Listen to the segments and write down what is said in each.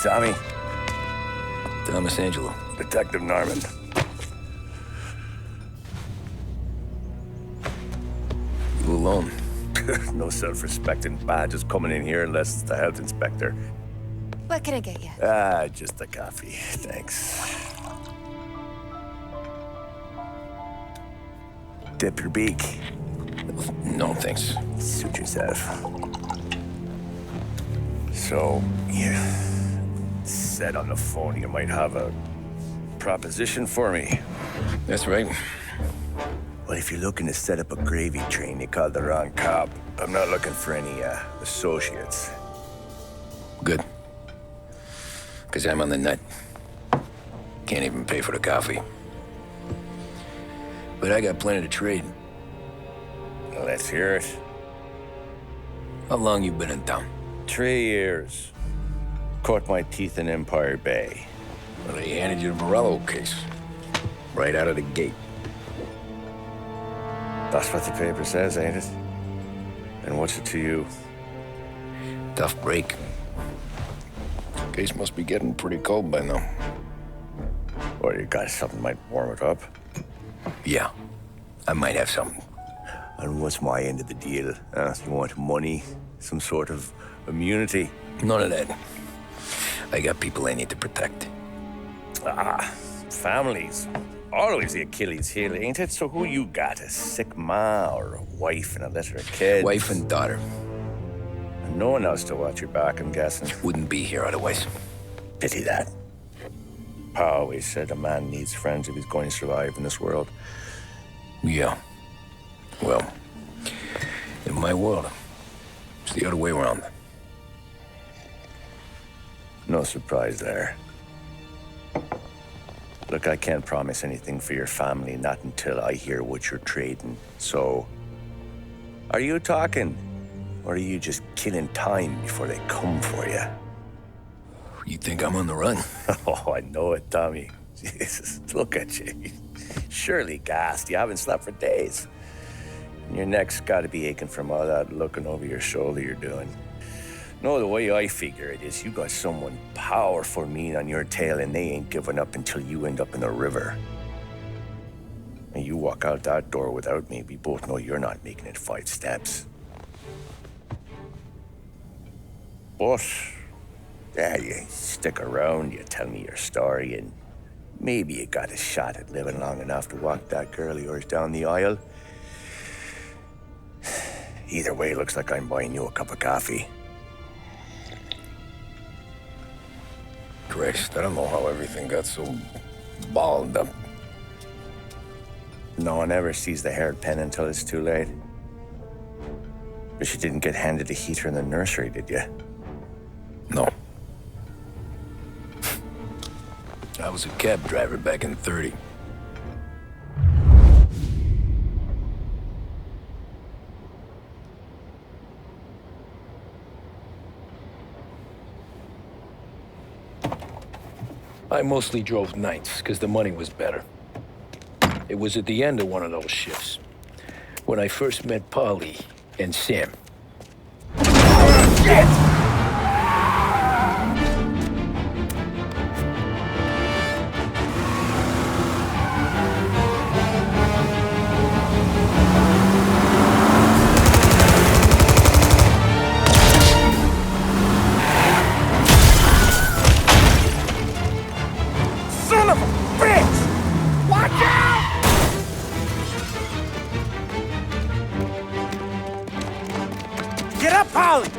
Tommy. Thomas Angelo. Detective Norman. You alone? No self-respecting badges coming in here unless it's the health inspector. What can I get you? Just a coffee. Thanks. Dip your beak. No, thanks. Suit yourself. So, you said on the phone you might have a proposition for me. That's right. Well, if you're looking to set up a gravy train, you called the wrong cop. I'm not looking for any, associates. Good. Because I'm on the nut. Can't even pay for the coffee. But I got plenty to trade. Well, let's hear it. How long you been in town? 3 years. Caught my teeth in Empire Bay. Well, they handed you the Morello case. Right out of the gate. That's what the paper says, ain't it? And what's it to you? Tough break. Case must be getting pretty cold by now. Or you got something might warm it up? Yeah, I might have something. And what's my end of the deal? You want money? Some sort of immunity? None of that. I got people I need to protect. Families. Always the Achilles heel, ain't it? So who you got? A sick ma or a wife and a litter of kids? Wife and daughter. And no one else to watch your back, I'm guessing. Wouldn't be here otherwise. Pity that. Pa always said a man needs friends if he's going to survive in this world. Yeah. Well, in my world, it's the other way around. No surprise there. Look, I can't promise anything for your family, not until I hear what you're trading. So, are you talking? Or are you just killing time before they come for you? You think I'm on the run? Oh, I know it, Tommy. Jesus, look at you. Surely gassed. You haven't slept for days. And your neck's got to be aching from all that looking over your shoulder you're doing. No, the way I figure it is you got someone powerful mean on your tail and they ain't giving up until you end up in the river. And you walk out that door without me, we both know you're not making it 5 steps. But, yeah, you stick around, you tell me your story, and maybe you got a shot at living long enough to walk that girl of yours down the aisle. Either way, looks like I'm buying you a cup of coffee. Christ, I don't know how everything got so balled up. No one ever sees the haired pen until it's too late. But you didn't get handed a heater in the nursery, did you? No. I was a cab driver back in '30. I mostly drove nights, because the money was better. It was at the end of one of those shifts, when I first met Polly and Sam. Oh, shit!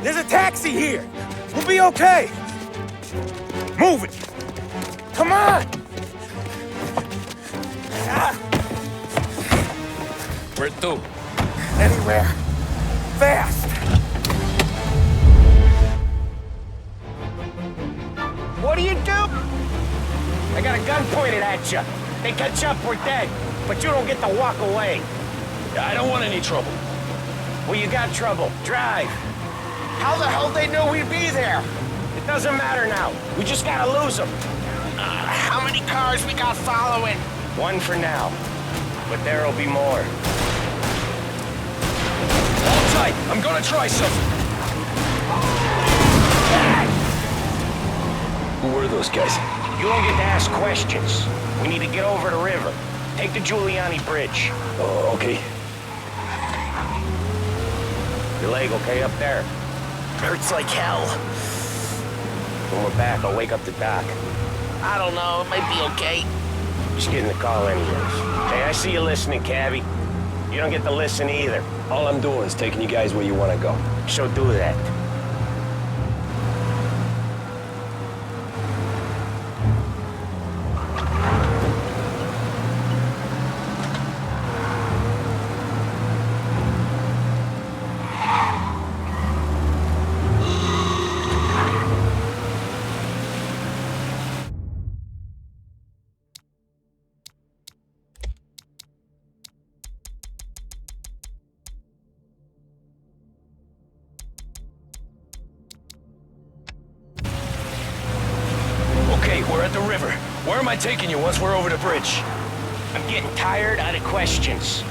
There's a taxi here. We'll be okay. Move it. Come on. Where to? Anywhere. Fast. What do you do? I got a gun pointed at you. They catch up, we're dead. But you don't get to walk away. I don't want any trouble. Well, you got trouble. Drive. How the hell they knew we'd be there? It doesn't matter now. We just gotta lose them. How many cars we got following? One for now. But there'll be more. Hold tight. I'm gonna try something. those guys? You don't get to ask questions. We need to get over the river. Take the Giuliani Bridge. Oh, okay. Your leg okay up there? Hurts like hell. When we're back, I'll wake up the doc. I don't know, it might be okay. Just getting the call anyways. Hey, I see you listening, Cabby. You don't get to listen either. All I'm doing is taking you guys where you want to go. So do that. Okay, we're at the river. Where am I taking you once we're over the bridge? I'm getting tired of the questions.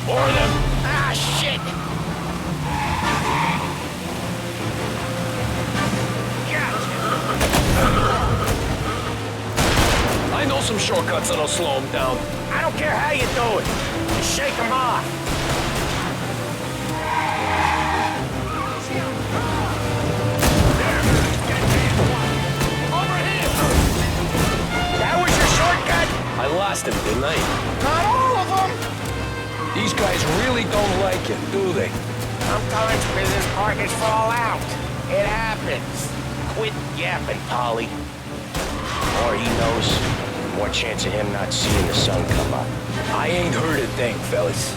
More of them. Ah, shit! I know some shortcuts that'll slow them down. I don't care how you do it. Just shake them off. Over here! That was your shortcut? I lost him, didn't I? Not all of them! These guys really don't like it, do they? Sometimes business partners fall out. It happens. Quit yapping, Polly. The more he knows, the more chance of him not seeing the sun come up. I ain't heard a thing, fellas.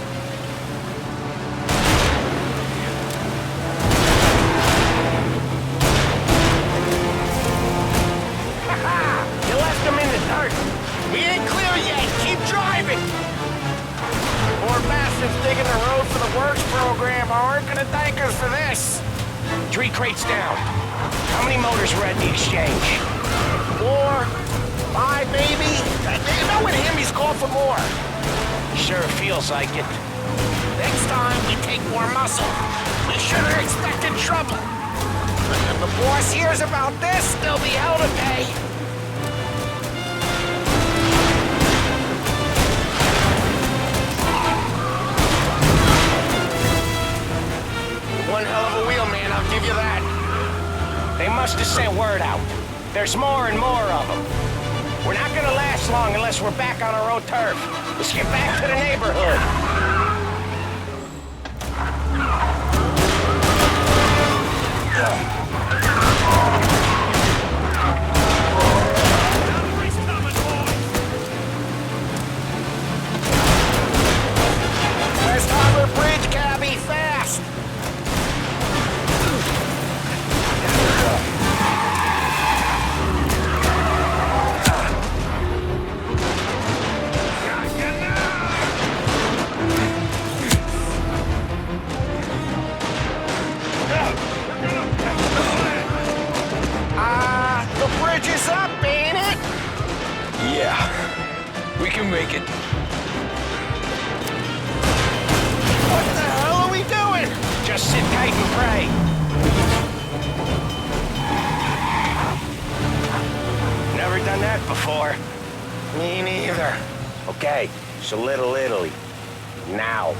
You left him in the dirt. We ain't clear yet! Keep driving! Poor bastards digging the road for the works program aren't gonna thank us for this! 3 crates down. How many motors were at the exchange? 4, 5 maybe? You know with him he's called for more. Sure feels like it. Next time we take more muscle. We should have expected trouble. If the boss hears about this, there'll be hell to pay. One hell of a wheel, man, I'll give you that. They must have sent word out. There's more and more of them. We're not gonna last long unless we're back on our own turf. Let's get back to the neighborhood. West Harbor Bridge, cabby, fast! The bridge is up, ain't it? Yeah, we can make it. What the hell are we doing? Just sit tight and pray. Never done that before. Me neither. Okay, so Little Italy. Now,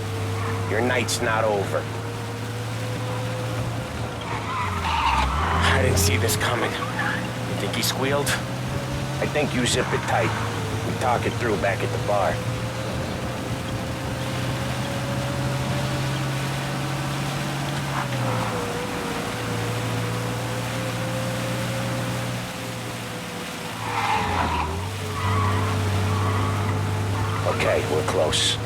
your night's not over. I didn't see this coming. You think he squealed? I think you zip it tight. We talk it through back at the bar. Okay, we're close.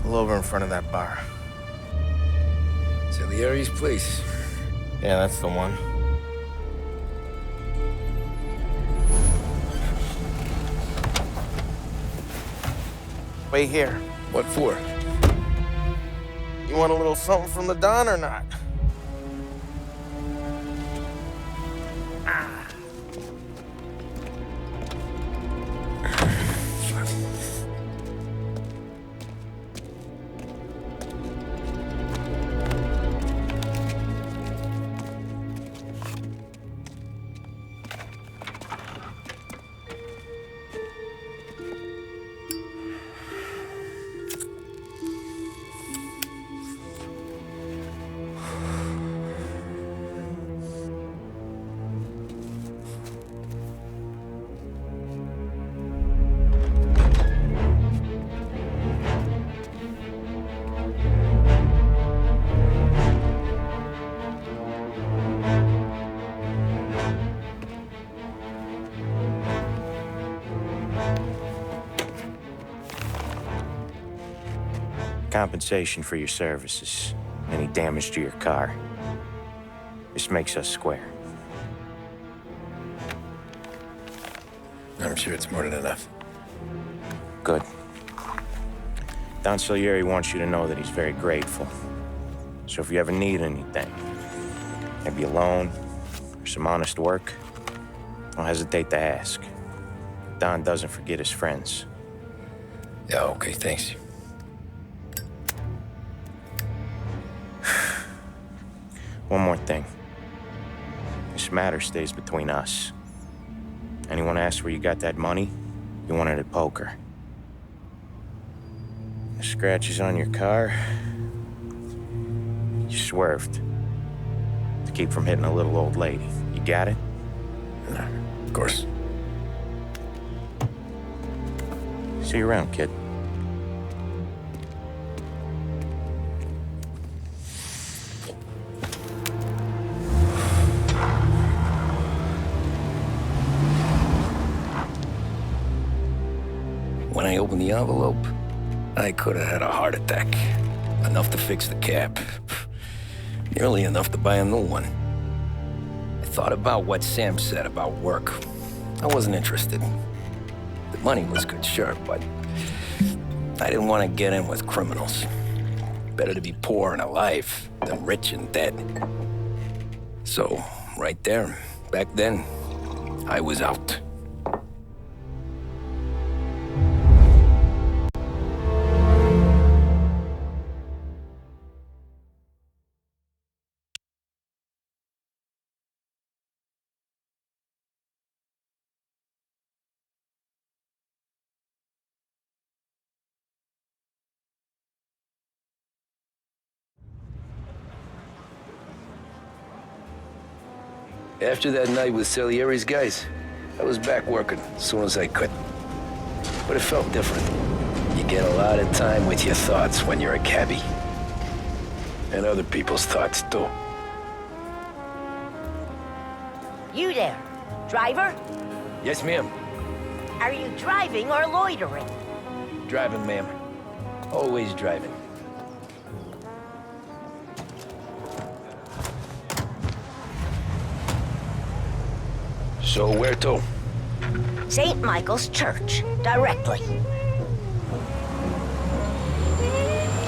Pull over in front of that bar. Salieri's place. Yeah, that's the one. Wait here. What for? You want a little something from the Don or not? compensation for your services, any damage to your car. This makes us square. I'm sure it's more than enough. Good. Don Salieri wants you to know that he's very grateful. So if you ever need anything, maybe a loan or some honest work, don't hesitate to ask. Don doesn't forget his friends. Yeah, okay, thanks. One more thing. This matter stays between us. Anyone asks where you got that money, you won it at poker. The scratches on your car, you swerved to keep from hitting a little old lady. You got it? Of course. See you around, kid. When I opened the envelope, I could have had a heart attack. Enough to fix the cab. Nearly enough to buy a new one. I thought about what Sam said about work. I wasn't interested. The money was good, sure, but I didn't want to get in with criminals. Better to be poor and alive than rich and dead. So, right there, back then, I was out. After that night with Salieri's guys, I was back working as soon as I could. But it felt different. You get a lot of time with your thoughts when you're a cabbie. And other people's thoughts, too. You there, driver? Yes, ma'am. Are you driving or loitering? Driving, ma'am. Always driving. So where to? St. Michael's Church, directly.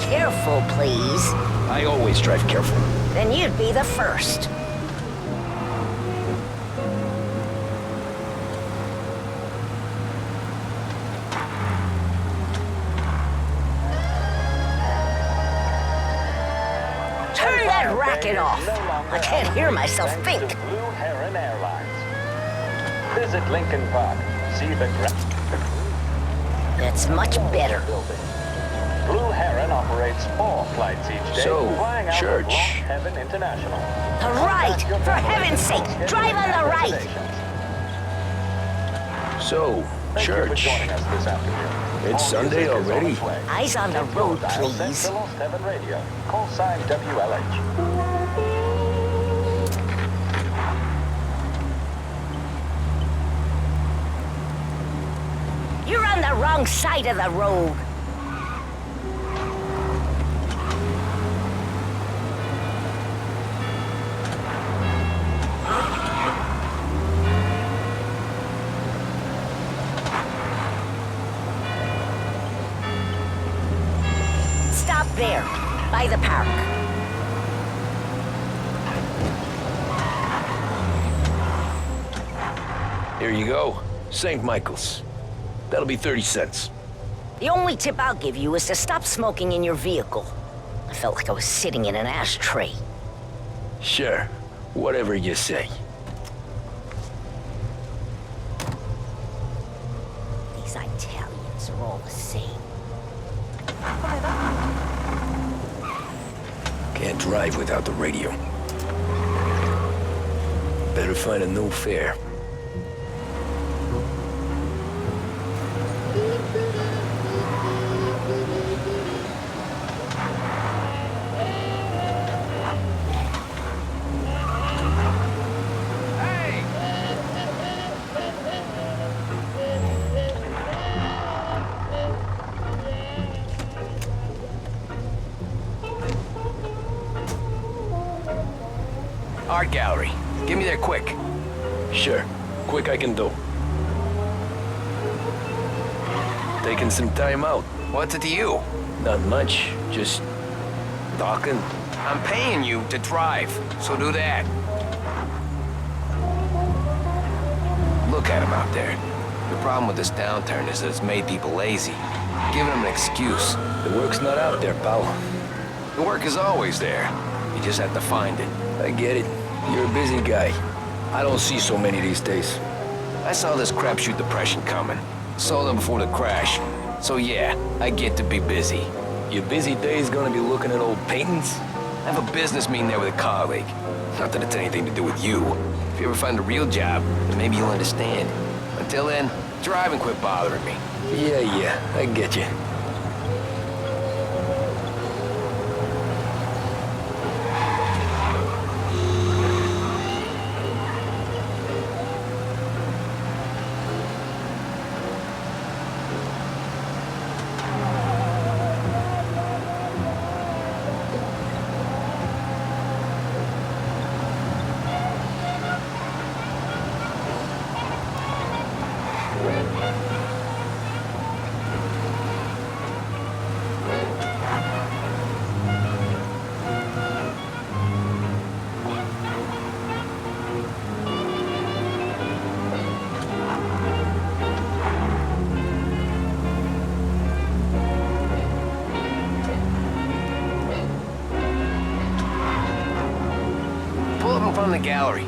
Careful, please. I always drive careful. Then you'd be the first. Turn that racket off. I can't hear myself think. Blue Heron Airlines. Visit Lincoln Park. See the That's much better. building. Blue Heron operates 4 flights each day, So, flying out church. of Lock Heaven International. The right! For heaven's sake, drive on the right! So, Thank you for church. joining us this afternoon. It's All Sunday music is on already. its way. Eyes on the road, Dial please. Central Lost Heaven Radio. Call sign WLH. You're on the wrong side of the road. Stop there, by the park. Here you go. St. Michael's. That'll be 30 cents. The only tip I'll give you is to stop smoking in your vehicle. I felt like I was sitting in an ashtray. Sure. Whatever you say. These Italians are all the same. Can't drive without the radio. Better find a new fare. art gallery. Get me there quick. Sure. Quick I can do. Taking some time out. What's it to you? Not much. Just talking. I'm paying you to drive, so do that. Look at him out there. The problem with this downturn is that it's made people lazy, giving them an excuse. The work's not out there, pal. The work is always there. You just have to find it. I get it. You're a busy guy. I don't see so many these days. I saw this crapshoot depression coming. Sold them before the crash. So yeah, I get to be busy. Your busy day's gonna be looking at old paintings? I have a business meeting there with a colleague. Not that it's anything to do with you. If you ever find a real job, then maybe you'll understand. Until then, drive and quit bothering me. Yeah, I get you. Pull up in front of the gallery.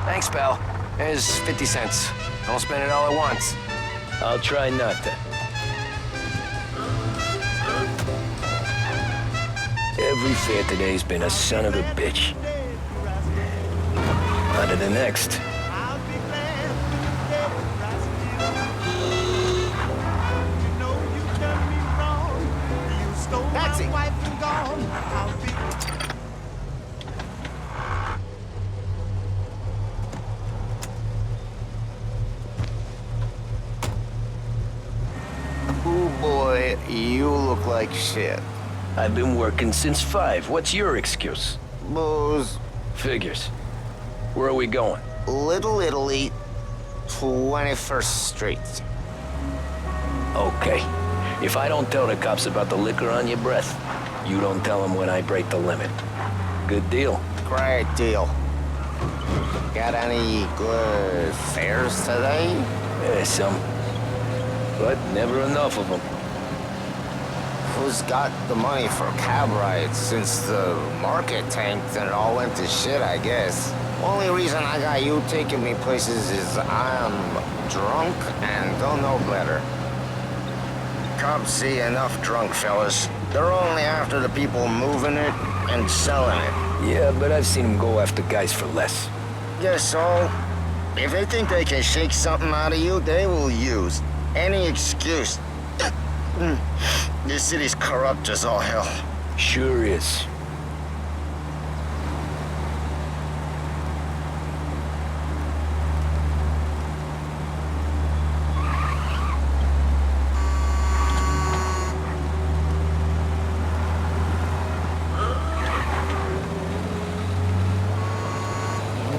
Thanks, pal. There's 50 cents. Don't spend it all at once. I'll try not to. Every fare today's been a son of a bitch. On to the next. That's it. Ooh, boy, you look like shit. I've been working since 5. What's your excuse? Booze. Figures. Where are we going? Little Italy, 21st Street. Okay. If I don't tell the cops about the liquor on your breath, you don't tell them when I break the limit. Good deal. Great deal. Got any good fares today? Yeah, some. But never enough of them. Who's got the money for cab rides since the market tanked and it all went to shit, I guess? Only reason I got you taking me places is I'm drunk and don't know better. Cops see enough drunk fellas. They're only after the people moving it and selling it. Yeah, but I've seen them go after guys for less. Guess so. If they think they can shake something out of you, they will use any excuse. This city's corrupt as all hell. Sure is.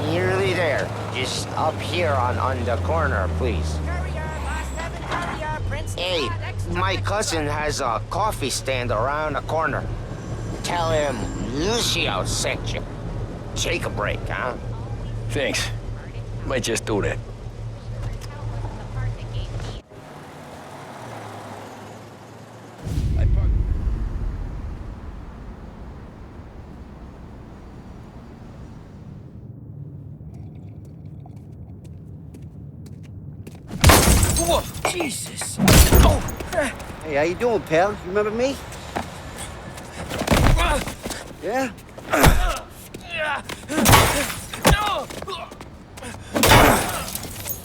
Nearly there. Just up here on the corner, please. Hey, my cousin has a coffee stand around the corner. Tell him Lucio sent you. Take a break, huh? Thanks. Might just do that. Whoa, Jesus! Hey, how you doing, pal? You remember me? Yeah?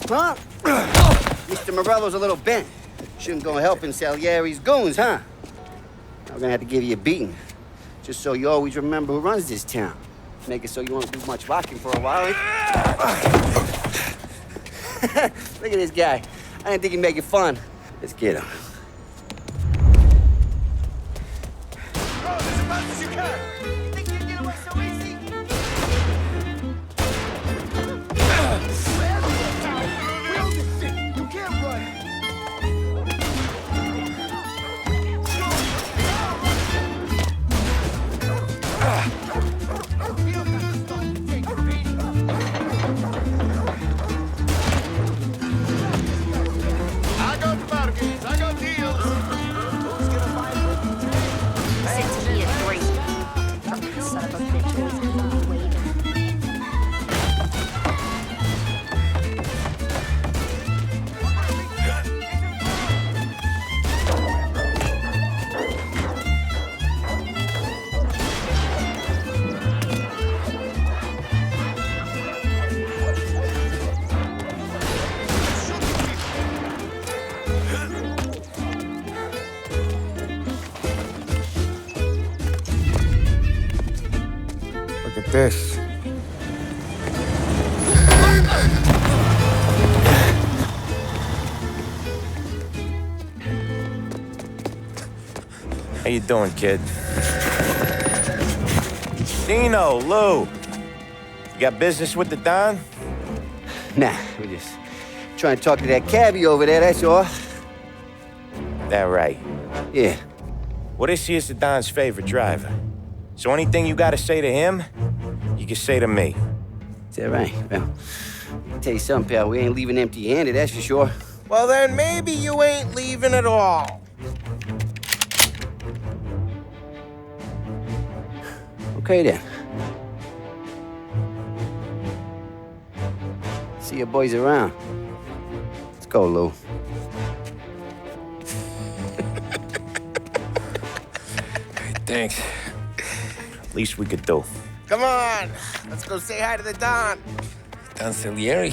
Huh? Mr. Morello's a little bent. Shouldn't go helping Salieri's goons, huh? I'm gonna have to give you a beating. Just so you always remember who runs this town. Make it so you won't do much rocking for a while. Look at this guy. I didn't think he'd make it fun. Let's get him. son of a bitch always gonna be waiting. Look at this. How you doing, kid? Dino, Lou. You got business with the Don? Nah, we're just trying to talk to that cabbie over there, that's all. That right. Yeah. Well, this here's the Don's favorite driver. So anything you gotta say to him, you can say to me. Is that right? Well, I'll tell you something, pal. We ain't leaving empty-handed, that's for sure. Well, then maybe you ain't leaving at all. Okay, then. See your boys around. Let's go, Lou. Thanks. Least we could do. Come on, let's go say hi to the Don. Don Salieri?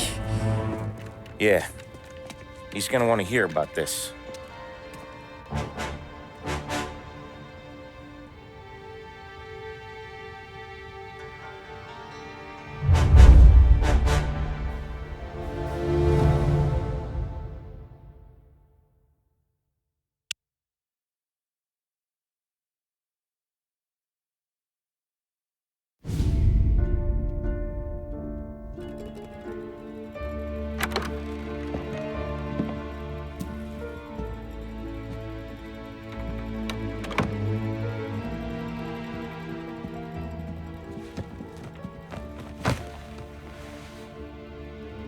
Yeah. He's gonna want to hear about this.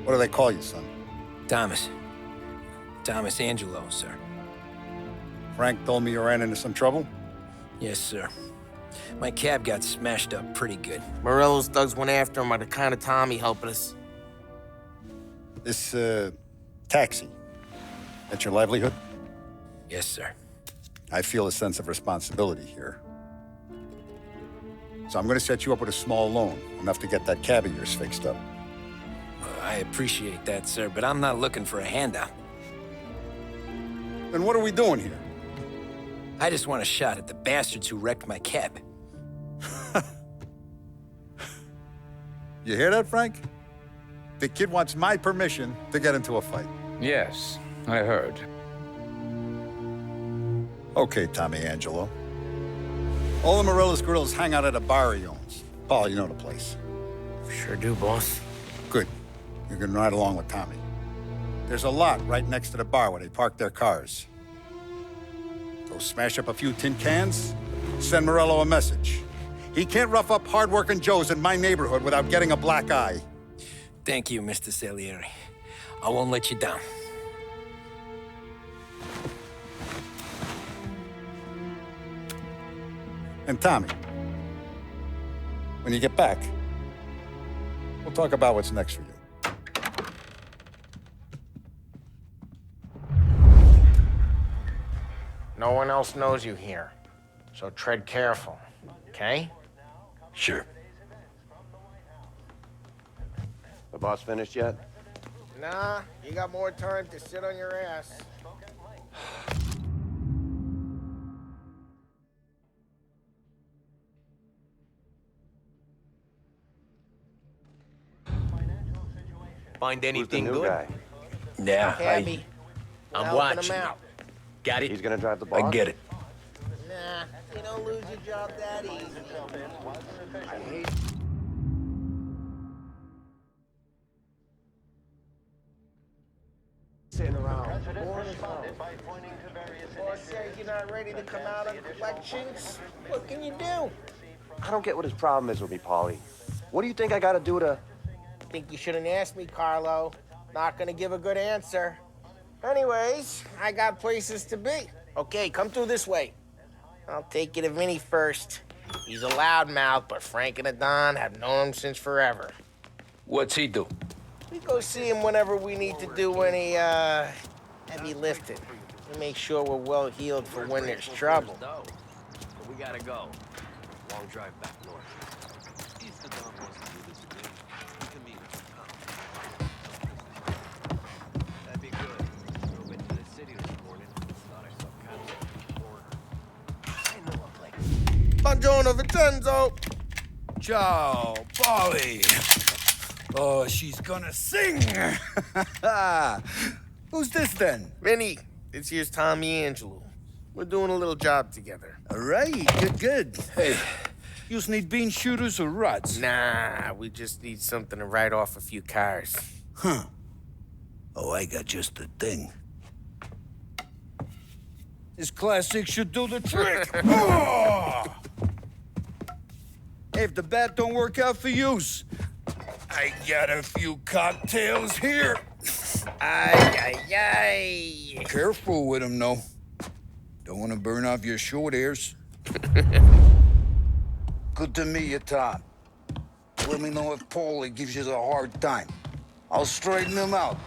What do they call you, son? Thomas. Thomas Angelo, sir. Frank told me you ran into some trouble? Yes, sir. My cab got smashed up pretty good. Morello's thugs went after him by the kind of Tommy helping us. This, taxi, that's your livelihood? Yes, sir. I feel a sense of responsibility here. So I'm gonna set you up with a small loan, enough to get that cab of yours fixed up. I appreciate that, sir, but I'm not looking for a handout. Then what are we doing here? I just want a shot at the bastards who wrecked my cab. You hear that, Frank? The kid wants my permission to get into a fight. Yes, I heard. Okay, Tommy Angelo. All the Morello's girls hang out at a bar he owns. Paul, you know the place. Sure do, boss. Good. You can ride along with Tommy. There's a lot right next to the bar where they park their cars. Go smash up a few tin cans, send Morello a message. He can't rough up hard-working Joes in my neighborhood without getting a black eye. Thank you, Mr. Salieri. I won't let you down. And Tommy, when you get back, we'll talk about what's next for you. No one else knows you here, so tread careful, okay? Sure. The boss finished yet? Nah, you got more time to sit on your ass. Find anything good? Guy? Yeah, Cabby, I'm helping watching. him out. Got it? He's gonna drive the boss? I get it. Nah, you don't lose your job that easy. Sitting around. Boss says you're not ready to come out on collections. What can you do? I don't get what his problem is with me, Paulie. What do you think I gotta do to... Think you shouldn't ask me, Carlo. Not gonna give a good answer. Anyways, I got places to be. Okay, come through this way. I'll take you to Vinny first. He's a loudmouth, but Frank and the Don have known him since forever. What's he do? We go see him whenever we need to do any, heavy lifting. We make sure we're well healed for when there's trouble. But we gotta go. Long drive back north. If the Don wants to do this again, we can meet with Tom. That'd be good. I went to the city this morning. Thought I saw cops at the border. I know I'm like... Buongiorno, Vincenzo! Ciao, Polly. Oh, she's gonna sing. Who's this then? Vinny, this here's Tommy Angelo. We're doing a little job together. All right, good. Hey, you need bean shooters or rods? Nah, we just need something to write off a few cars. Huh. Oh, I got just the thing. This classic should do the trick. Oh! If the bat don't work out for use, I got a few cocktails here. Ay. Careful with them, though. Don't want to burn off your short hairs. Good to meet you, Tom. Let me know if Paulie gives you a hard time. I'll straighten him out.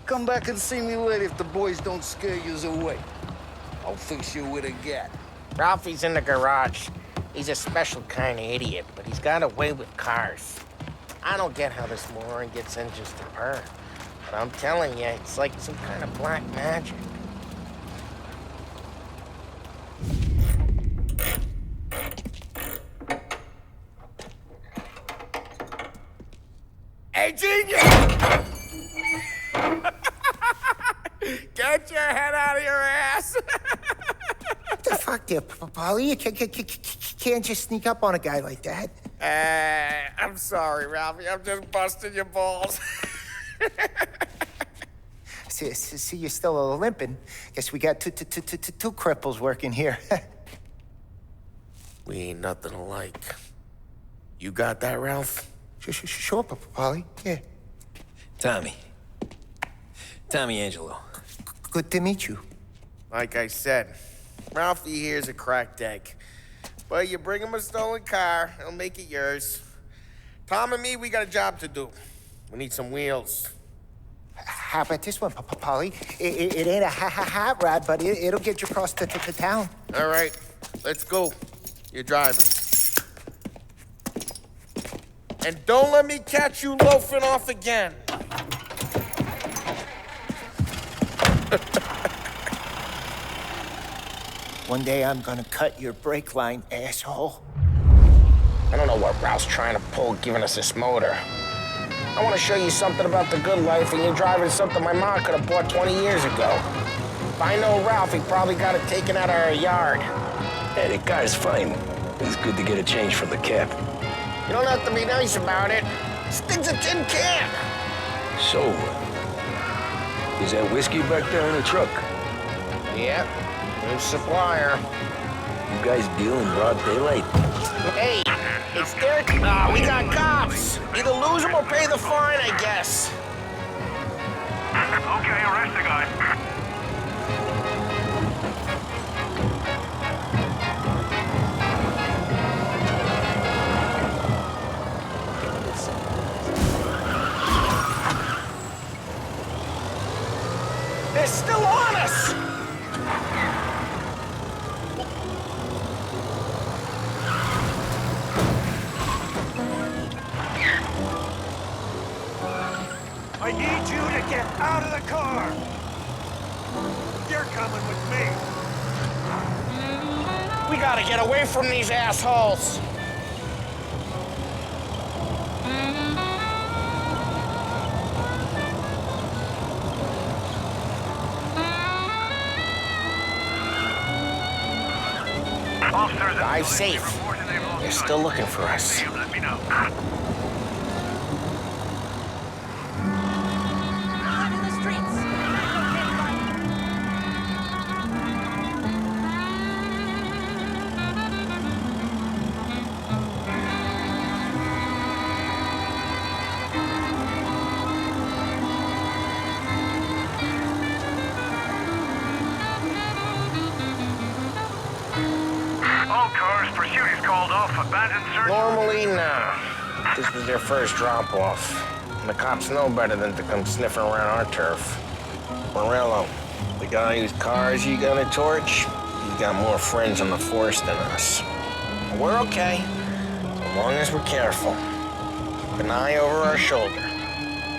Come back and see me later if the boys don't scare you away. I'll fix you with a gat. Ralphie's in the garage. He's a special kind of idiot, but he's got a way with cars. I don't get how this moron gets engines to purr. But I'm telling you, it's like some kind of black magic. Hey, genius! Get your head out of your ass! What the fuck there, Polly? You can't just sneak up on a guy like that. I'm sorry, Ralphie. I'm just busting your balls. See, you're still limping. Guess we got two cripples working here. We ain't nothing alike. You got that, Ralph? Sure, Polly. Yeah. Tommy Angelo. Good to meet you. Like I said, Ralphie here's a cracked egg. But you bring him a stolen car, he'll make it yours. Tom and me, we got a job to do. We need some wheels. How about this one, Polly? It ain't a hot rod, but it'll get you across to town. All right, let's go. You're driving. And don't let me catch you loafing off again. One day I'm gonna cut your brake line, asshole. I don't know what Ralph's trying to pull giving us this motor. I want to show you something about the good life, and you're driving something my mom could have bought 20 years ago. If I know Ralph, he probably got it taken out of our yard. Hey, the car's fine. It's good to get a change from the cap. You don't have to be nice about it. Stig's a tin can. So, is that whiskey back there in the truck? Yep, new supplier. You guys deal in broad daylight? Hey, it's their... we got cops. Either lose them or pay the fine, I guess. Okay, arrest the guy. They're still on us! I need you to get out of the car! You're coming with me! We gotta get away from these assholes! Drive safe. They're still looking for us. Let me know. all cars, pursuit is called off, abandoned search. Normally, no. This was their first drop-off. And the cops know better than to come sniffing around our turf. Morello, the guy whose cars you gonna torch, he's got more friends on the force than us. But we're okay, so long as we're careful. Keep an eye over our shoulder.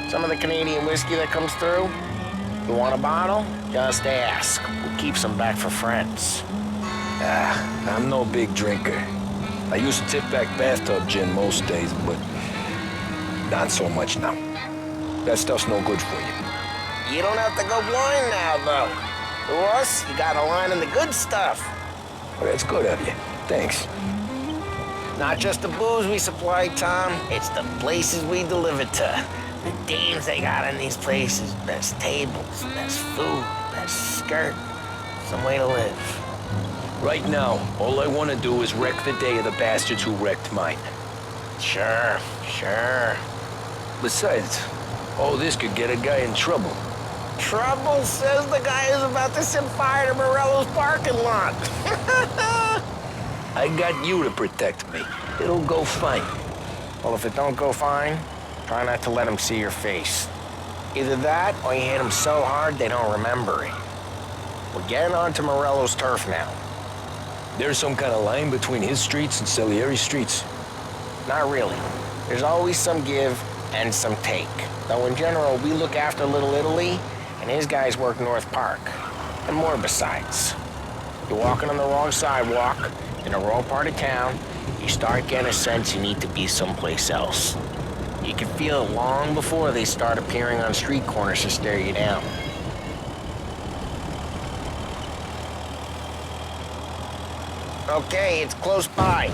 Some of the Canadian whiskey that comes through, you want a bottle? Just ask. We'll keep some back for friends. I'm no big drinker. I used to tip back bathtub gin most days, but not so much now. That stuff's no good for you. You don't have to go blind now, though. To us, you got a line in the good stuff. Well, that's good of you. Thanks. Not just the booze we supply, Tom. It's the places we deliver to. The dames they got in these places. Best tables, best food, best skirt. Some way to live. Right now, all I want to do is wreck the day of the bastards who wrecked mine. Sure. Besides, all this could get a guy in trouble. Trouble, says the guy who's about to set fire to Morello's parking lot. I got you to protect me. It'll go fine. Well, if it don't go fine, try not to let him see your face. Either that, or you hit him so hard they don't remember it. We're getting onto Morello's turf now. There's some kind of line between his streets and Salieri's streets? Not really. There's always some give and some take. Though in general, we look after Little Italy, and his guys work North Park. And more besides. You're walking on the wrong sidewalk, in the wrong part of town, you start getting a sense you need to be someplace else. You can feel it long before they start appearing on street corners to stare you down. Okay, it's close by.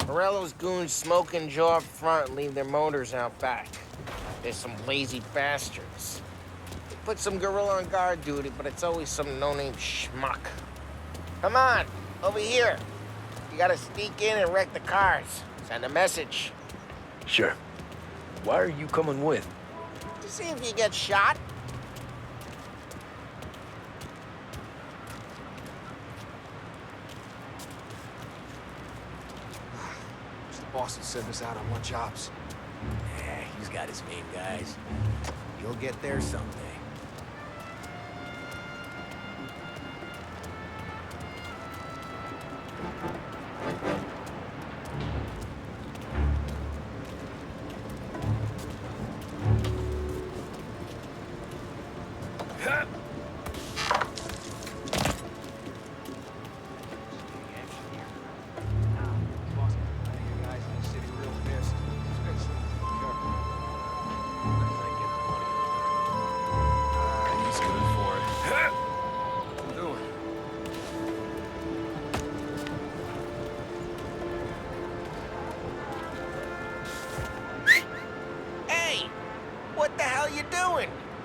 Morello's goons smoke and jaw up front and leave their motors out back. They're some lazy bastards. They put some gorilla on guard duty, but it's always some no-name schmuck. Come on, over here. You gotta sneak in and wreck the cars. Send a message. Sure. Why are you coming with? To see if you get shot. Boston sent us out on lunch ops. Yeah, he's got his main guys. You'll get there someday.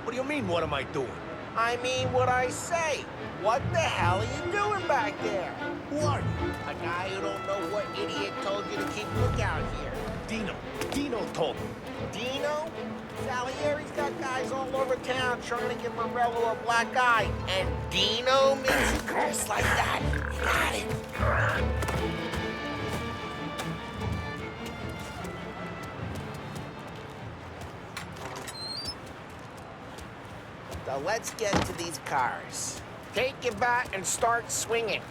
What do you mean, what am I doing? I mean what I say. What the hell are you doing back there? Who are you? A guy who don't know what idiot told you to keep lookout here. Dino told me. Dino? Salieri's got guys all over town trying to give Morello a black eye. And Dino makes it curse like that. Got it. So let's get to these cars. Take your bat and start swinging.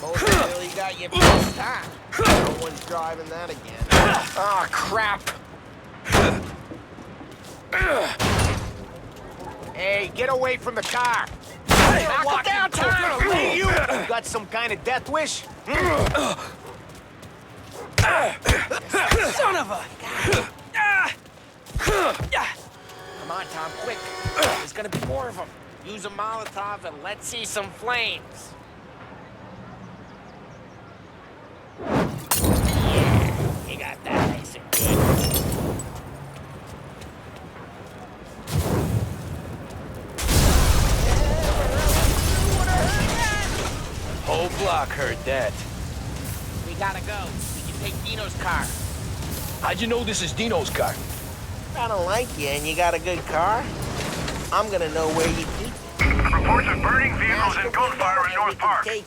Most really got you pissed, huh? No one's driving that again. Oh, crap. Hey, get away from the car! Knock him down, Tom! You got some kind of death wish? Son of a... Come on, Tom, quick. There's gonna be more of them. Use a Molotov and let's see some flames. Yeah, you got that nice and good. Whole block heard that. we gotta go. We can take Dino's car. How'd you know this is Dino's car? If I don't like you and you got a good car, I'm gonna know where you keep it. Reports of burning vehicles and gunfire in North Park. It's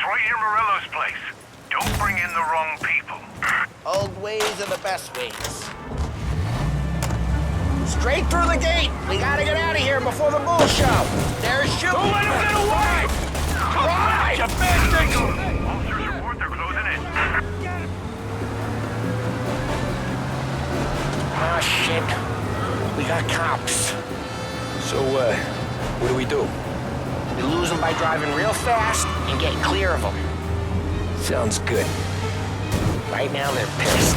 right near Morello's place. Don't bring in the wrong people. Old ways are the best ways. Straight through the gate. We gotta get out of here before the bull show. There's shooting. Don't let him get away! Drive! You bastards! Officers report they're closing in. Ah, shit. We got cops. So, what do we do? We lose them by driving real fast and get clear of them. Sounds good. Right now they're pissed.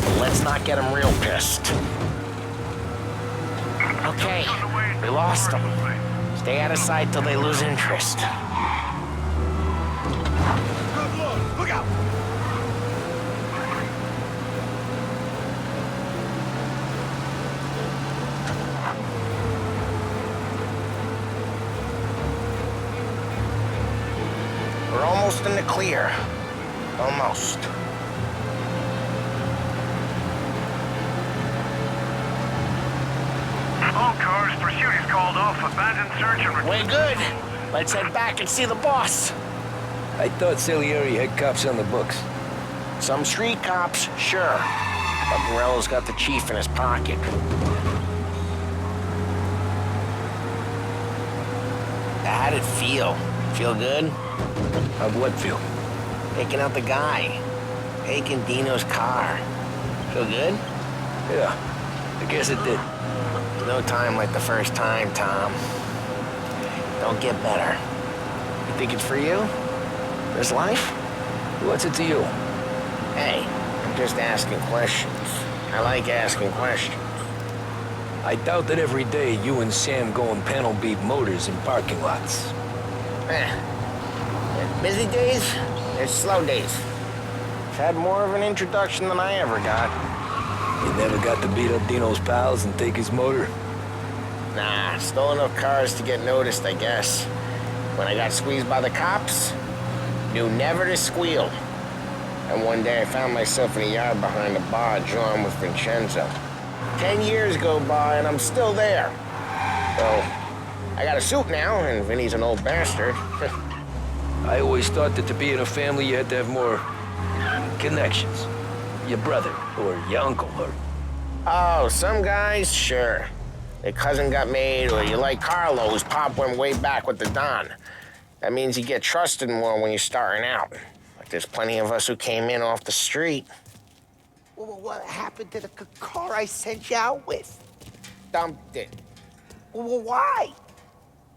But let's not get them real pissed. Okay, we lost them. Stay out of sight till they lose interest. Good Lord, look out! We're almost in the clear. Almost. All cars, pursuit is called off. Abandoned search and We're good. Let's head back and see the boss. I thought Salieri had cops on the books. Some street cops, sure. But Morello's got the chief in his pocket. How'd it feel? Feel good? How'd what feel? Taking out the guy. Taking Dino's car. Feel good? Yeah, I guess it did. No time like the first time, Tom. Don't get better. You think it's for you? This life? What's it to you? Hey, I'm just asking questions. I like asking questions. I doubt that every day you and Sam go and panel beat motors in parking lots. There's busy days, there's slow days. I've had more of an introduction than I ever got. You never got to beat up Dino's pals and take his motor? Nah, stole enough cars to get noticed, I guess. When I got squeezed by the cops, knew never to squeal. And one day I found myself in a yard behind a bar drawn with Vincenzo. 10 years go by and I'm still there. So, I got a suit now, and Vinny's an old bastard. I always thought that to be in a family you had to have more connections. Your brother, or your uncle, or... Oh, some guys, sure. Their cousin got made, or you like Carlos, Pop went way back with the Don. That means you get trusted more when you're starting out. Like there's plenty of us who came in off the street. Well, what happened to the car I sent you out with? Dumped it. Well, why?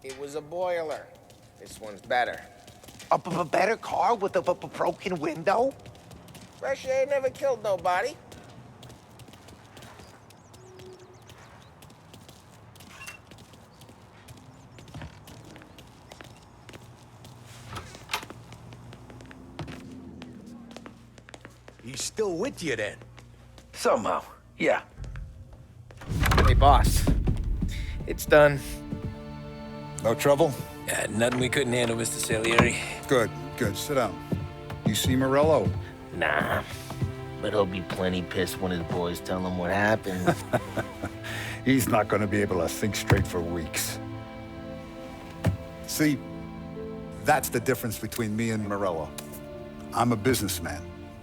It was a boiler. This one's better. A better car with a broken window? Fresh air never killed nobody. He's still with you then? Somehow, yeah. Hey, boss. It's done. No trouble? Yeah, nothing we couldn't handle, Mr. Salieri. Good, good. Sit down. You see Morello? Nah, but he'll be plenty pissed when his boys tell him what happened. He's not going to be able to think straight for weeks. See, that's the difference between me and Morello. I'm a businessman.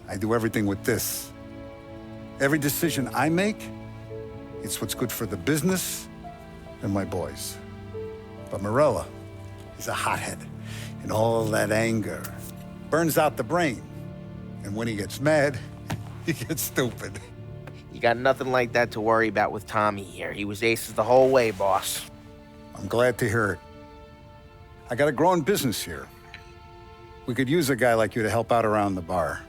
I do everything with this. Every decision I make, it's what's good for the business and my boys. But Morello is a hothead, and all that anger burns out the brain. And when he gets mad, he gets stupid. You got nothing like that to worry about with Tommy here. He was aces the whole way, boss. I'm glad to hear it. I got a growing business here. We could use a guy like you to help out around the bar.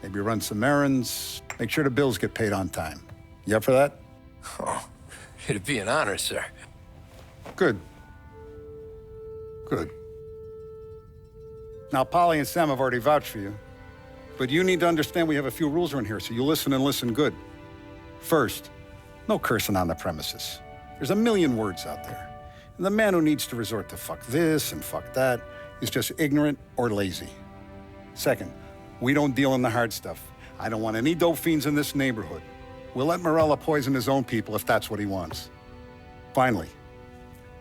Maybe run some errands, make sure the bills get paid on time. You up for that? Oh, it'd be an honor, sir. Good. Good. Now, Polly and Sam have already vouched for you. But you need to understand we have a few rules around here, so you listen and listen good. First, no cursing on the premises. There's a million words out there. And the man who needs to resort to fuck this and fuck that is just ignorant or lazy. Second, we don't deal in the hard stuff. I don't want any dope fiends in this neighborhood. We'll let Morella poison his own people if that's what he wants. Finally,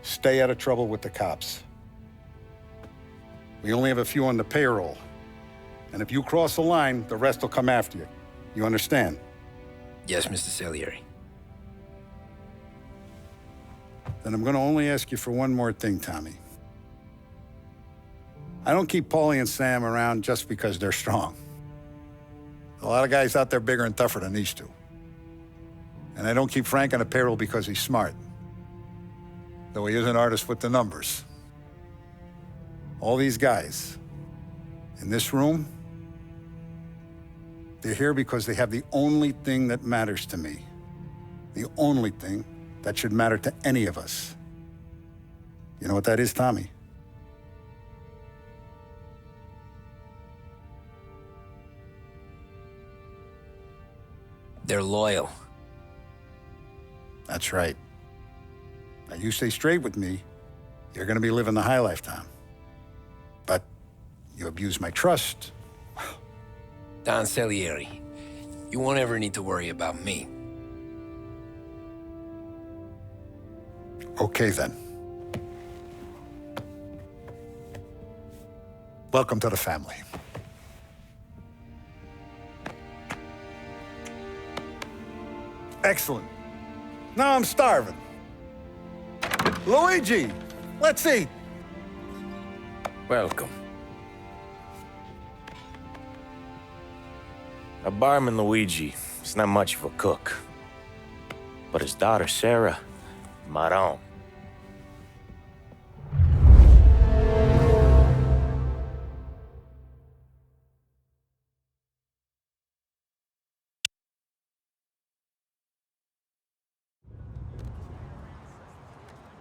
stay out of trouble with the cops. We only have a few on the payroll. And if you cross the line, the rest will come after you. You understand? Yes, Mr. Salieri. Then I'm gonna only ask you for one more thing, Tommy. I don't keep Paulie and Sam around just because they're strong. A lot of guys out there bigger and tougher than these two. And I don't keep Frank on the payroll because he's smart. Though he is an artist with the numbers. All these guys in this room, they're here because they have the only thing that matters to me. The only thing that should matter to any of us. You know what that is, Tommy? They're loyal. That's right. Now, you stay straight with me, you're gonna be living the high life, Tom. But you abuse my trust. Don Salieri, you won't ever need to worry about me. Okay, then. Welcome to the family. Excellent. Now I'm starving. Luigi, let's eat. Welcome. A barman Luigi is not much of a cook. But his daughter Sarah, Maron.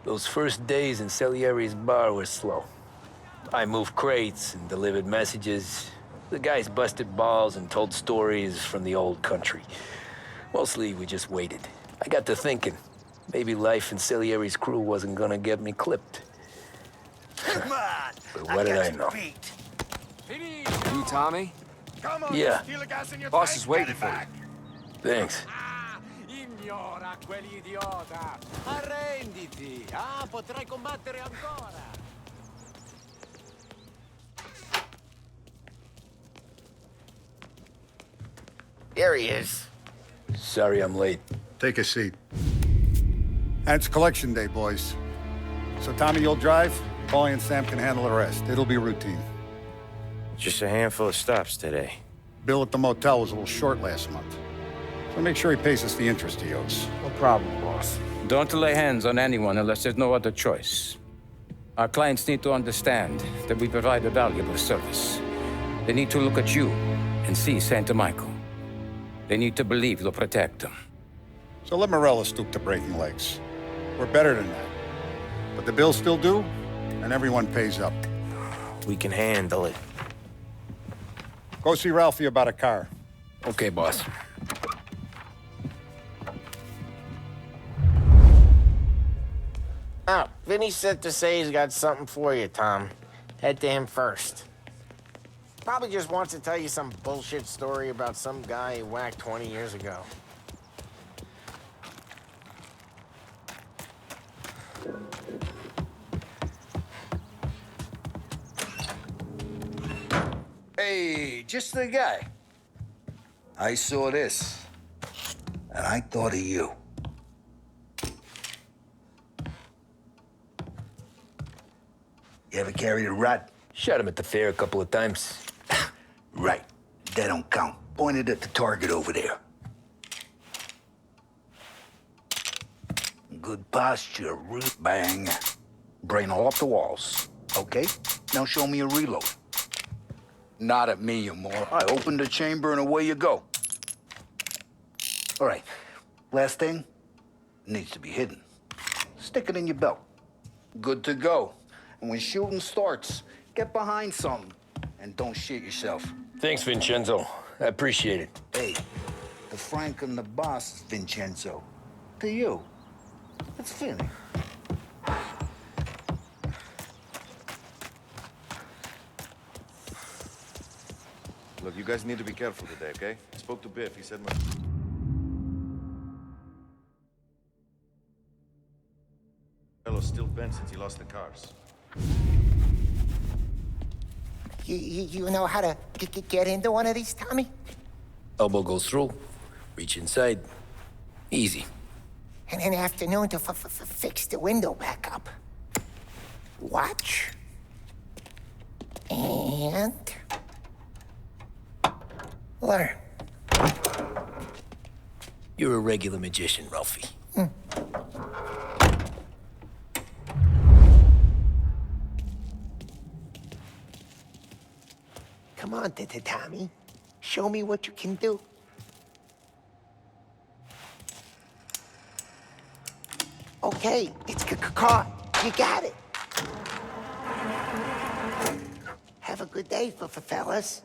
Those first days in Salieri's bar were slow. I moved crates and delivered messages. The guys busted balls and told stories from the old country. Mostly, we just waited. I got to thinking, maybe life in Salieri's crew wasn't gonna get me clipped. Come on! But what did I know? You, Tommy? Come on, Yeah. steal the gas in your Boss tank, is waiting get it for you. back. Thanks. Ignora quell'idiota! Arrenditi! Ah, potrai combattere ancora! There he is. Sorry I'm late. Take a seat. And it's collection day, boys. So Tommy, you'll drive. Paulie and Sam can handle the rest. It'll be routine. Just a handful of stops today. Bill at the motel was a little short last month. So make sure he pays us the interest he owes. No problem, boss. Don't lay hands on anyone unless there's no other choice. Our clients need to understand that we provide a valuable service. They need to look at you and see Santa Michael. They need to believe you'll protect them. So let Morella stoop to breaking legs. We're better than that. But the bill's still due, and everyone pays up. We can handle it. Go see Ralphie about a car. Okay, boss. Oh, Vinny sent to say he's got something for you, Tom. Head to him first. Probably just wants to tell you some bullshit story about some guy he whacked 20 years ago. Hey, just the guy. I saw this, and I thought of you. You ever carried a rat? Shot him at the fair a couple of times. Right. That don't count. Pointed at the target over there. Good posture, bang. Brain all off the walls. Okay? Now show me a reload. Not at me, you moron. I opened the chamber and away you go. All right. Last thing. Needs to be hidden. Stick it in your belt. Good to go. And when shooting starts, get behind something. And don't shit yourself. Thanks, Vincenzo. I appreciate it. Hey, the Frank and the boss is Vincenzo. To you, it's Vinny. Look, you guys need to be careful today, okay? I spoke to Biff. He said Marcello's still bent since he lost the cars. You know how to get into one of these, Tommy? Elbow goes through, reach inside. Easy. And an afternoon to fix the window back up. Watch. And... learn. You're a regular magician, Ralphie. Come on, Tommy. Show me what you can do. Okay, it's caught. You got it. Have a good day, fellas.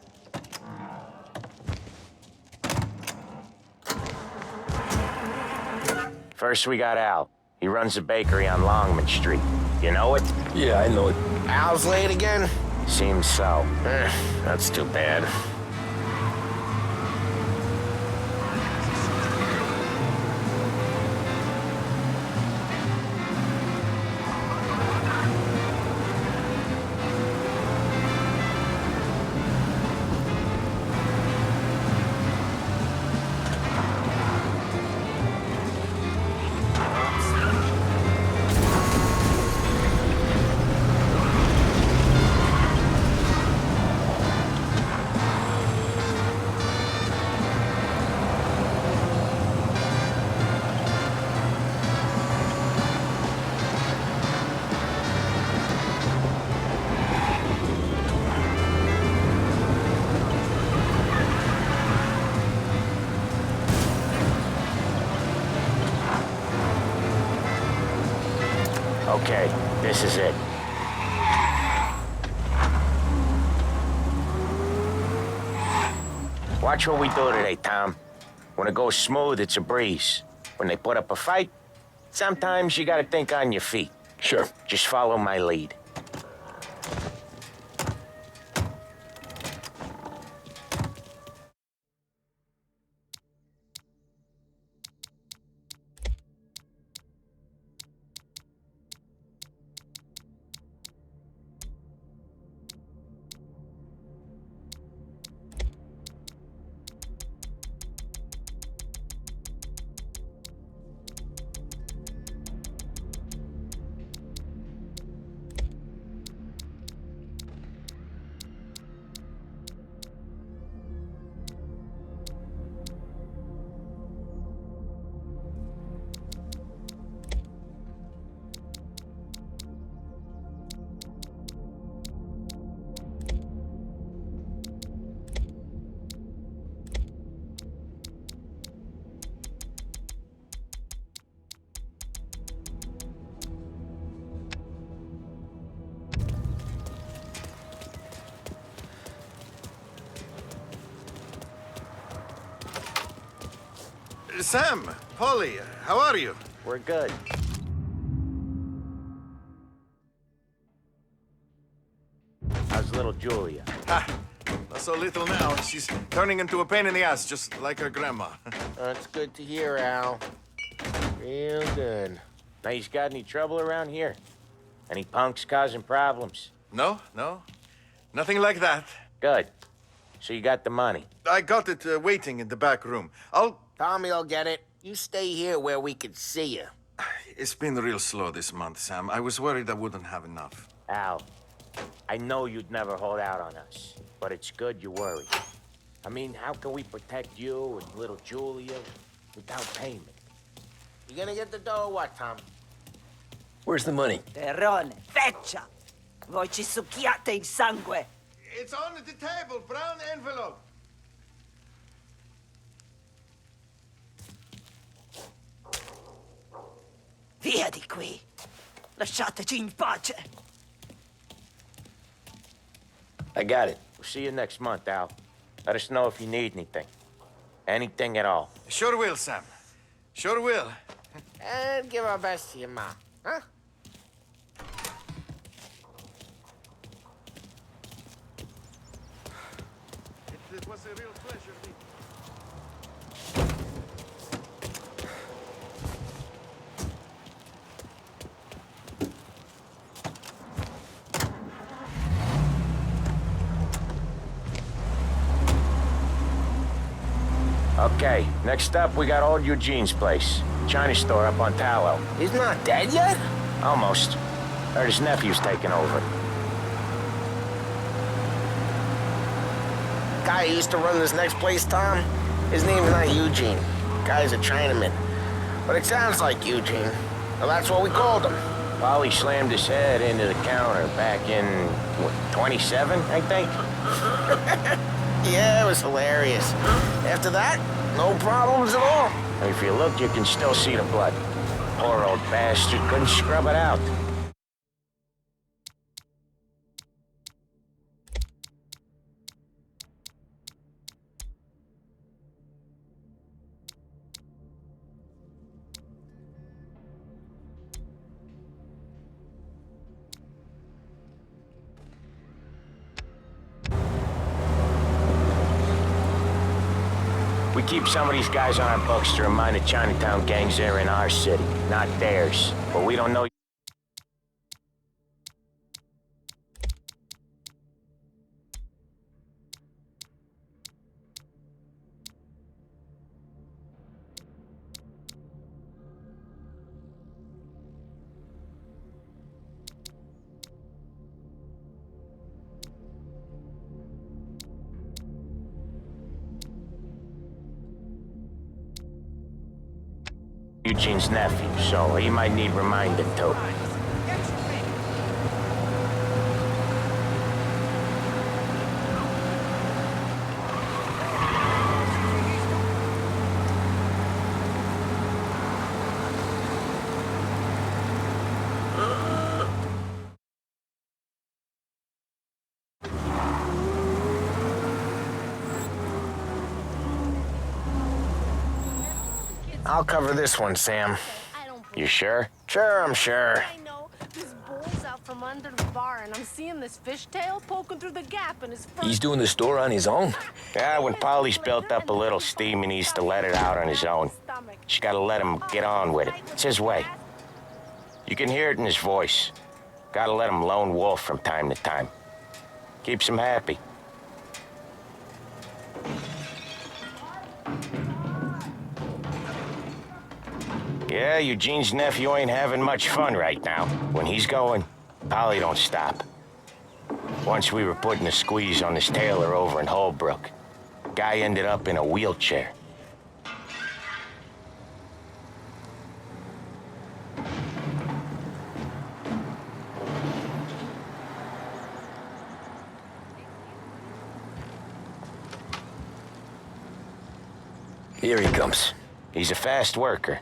First, we got Al. He runs a bakery on Longman Street. You know it? Yeah, I know it. Al's late again? Seems so. That's too bad. Okay, this is it. Watch what we do today, Tom. When it goes smooth, it's a breeze. When they put up a fight, sometimes you gotta think on your feet. Sure. Just follow my lead. Sam, Polly, how are you? We're good. How's little Julia? Ha! Not so little now. She's turning into a pain in the ass, just like her grandma. That's good to hear, Al. Real good. Now, you got any trouble around here? Any punks causing problems? No. Nothing like that. Good. So you got the money? I got it waiting in the back room. Tommy'll get it. You stay here where we can see you. It's been real slow this month, Sam. I was worried I wouldn't have enough. Al, I know you'd never hold out on us, but it's good you worry. I mean, how can we protect you and little Julia without payment? You gonna get the dough or what, Tom? Where's the money? Terrone, feccia! Voi ci succhiate il sangue! It's on the table, brown envelope. Via di qui! Lasciateci in pace! I got it. We'll see you next month, Al. Let us know if you need anything. Anything at all. Sure will, Sam. Sure will. And give our best to your mom, huh? It was a real pleasure meeting. Okay, next up we got old Eugene's place. China store up on Tallow. He's not dead yet? Almost. Heard his nephew's taking over. Guy who used to run this next place, Tom? His name's not Eugene. Guy's a Chinaman. But it sounds like Eugene. Well, that's what we called him. Polly slammed his head into the counter back in, what, 27, I think? Yeah, it was hilarious. After that, no problems at all. If you look, you can still see the blood. Poor old bastard couldn't scrub it out. We keep some of these guys on our books to remind the Chinatown gangs they're in our city, not theirs. But we don't know. Eugene's nephew, so he might need reminding too. I'll cover this one, Sam. You sure? Sure, I'm sure. I know. This bull's out from under the bar, and I'm seeing this fishtail poking through the gap in his front. He's doing the store on his own? Yeah, when Polly's built up a little steam, he needs to let it out on his own. Just gotta let him get on with it. It's his way. You can hear it in his voice. Gotta let him lone wolf from time to time. Keeps him happy. Yeah, Eugene's nephew ain't having much fun right now. When he's going, Polly don't stop. Once we were putting a squeeze on this tailor over in Holbrook. Guy ended up in a wheelchair. Here he comes. He's a fast worker.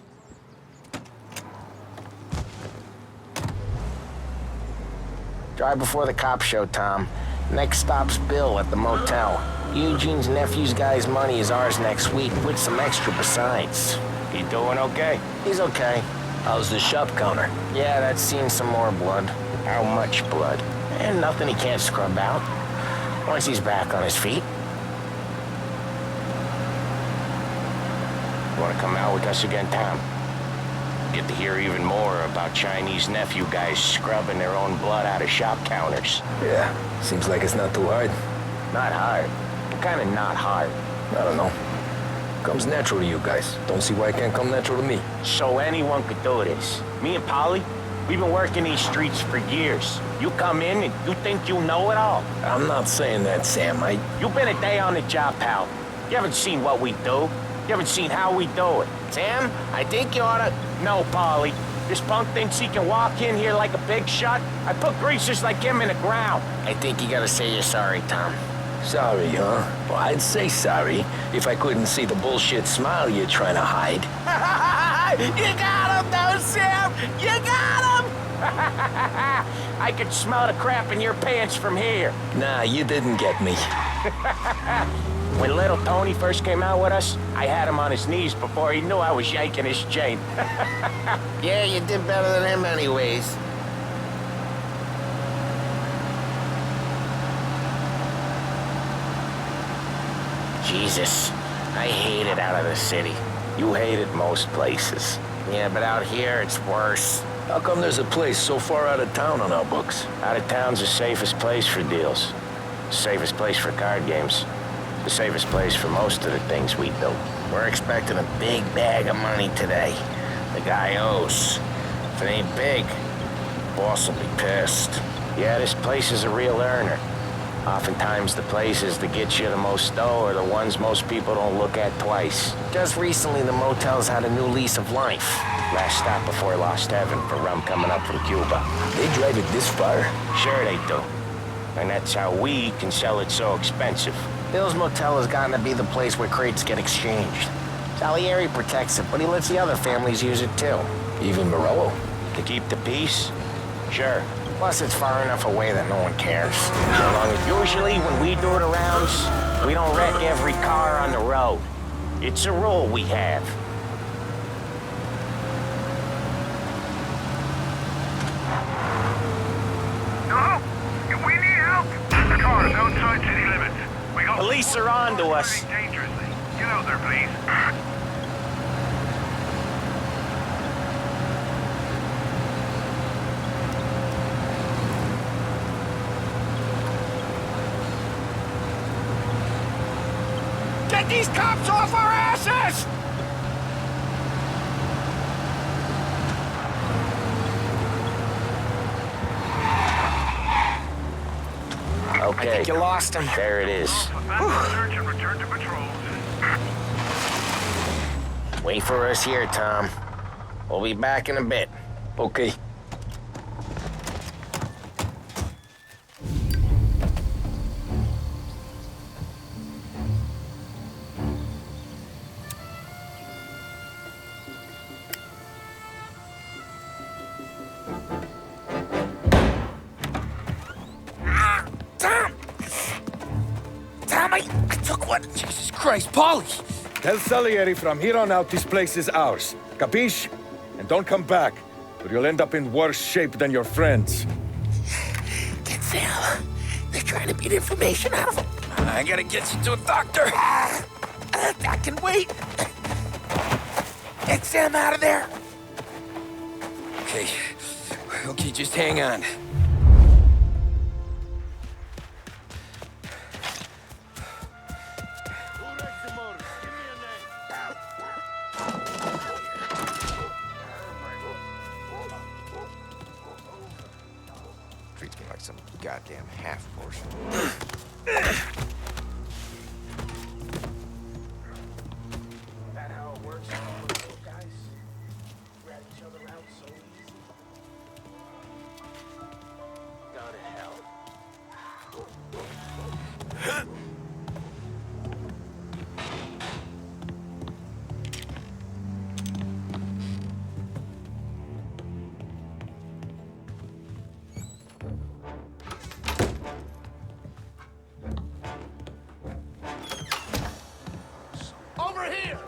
Drive before the cops show, Tom. Next stop's Bill at the motel. Eugene's nephew's guy's money is ours next week, with some extra besides. He doing okay? He's okay. How's the shop counter? Yeah, that's seen some more blood. How much blood? And nothing he can't scrub out. Once he's back on his feet. You wanna come out with us again, Tom? Get to hear even more about Chinese nephew guys scrubbing their own blood out of shop counters. Yeah, seems like it's not too hard. Not hard. Kinda not hard. I don't know. Comes natural to you guys. Don't see why it can't come natural to me. So anyone could do this. Me and Polly, we've been working these streets for years. You come in and you think you know it all. I'm not saying that, Sam. You've been a day on the job, pal. You haven't seen what we do. You haven't seen how we do it. Sam, I think you oughta... No, Polly. This punk thinks he can walk in here like a big shot. I put greasers like him in the ground. I think you gotta say you're sorry, Tom. Sorry, huh? Well, I'd say sorry if I couldn't see the bullshit smile you're trying to hide. You got him, though, Sam! You got him! I could smell the crap in your pants from here. Nah, you didn't get me. When little Tony first came out with us, I had him on his knees before he knew I was yanking his chain. Yeah, you did better than him anyways. Jesus, I hate it out of the city. You hate it most places. Yeah, but out here, it's worse. How come there's a place so far out of town on our books? Out of town's the safest place for deals. The safest place for card games. The safest place for most of the things we do. We're expecting a big bag of money today. The guy owes. If it ain't big, boss will be pissed. Yeah, this place is a real earner. Oftentimes the places that get you the most dough are the ones most people don't look at twice. Just recently the motel's had a new lease of life. Last stop before Lost Heaven for rum coming up from Cuba. They drive it this far? Sure they do. And that's how we can sell it so expensive. Bill's Motel has gotten to be the place where crates get exchanged. Salieri protects it, but he lets the other families use it too. Even Morello? To keep the peace? Sure. Plus it's far enough away that no one cares. So long as usually when we do the rounds, we don't wreck every car on the road. It's a rule we have. Hello? We need help. The car's outside city limits. We got Police are on to us. dangerously. Get out there, please. Get these cops off our asses! Okay. I think you lost him. There it is. Search and return to patrols. Wait for us here, Tom. We'll be back in a bit. Okay. I took one. Jesus Christ, Paulie! Tell Salieri from here on out this place is ours. Capiche? And don't come back, or you'll end up in worse shape than your friends. Get Sam. They're trying to beat information out of him. I gotta get you to a doctor. I can wait. Get Sam out of there. Okay. Okay, just hang on. Treats me like some goddamn half-portion. That how it works, guys? Rat each other out so easy. Go to hell. Over here!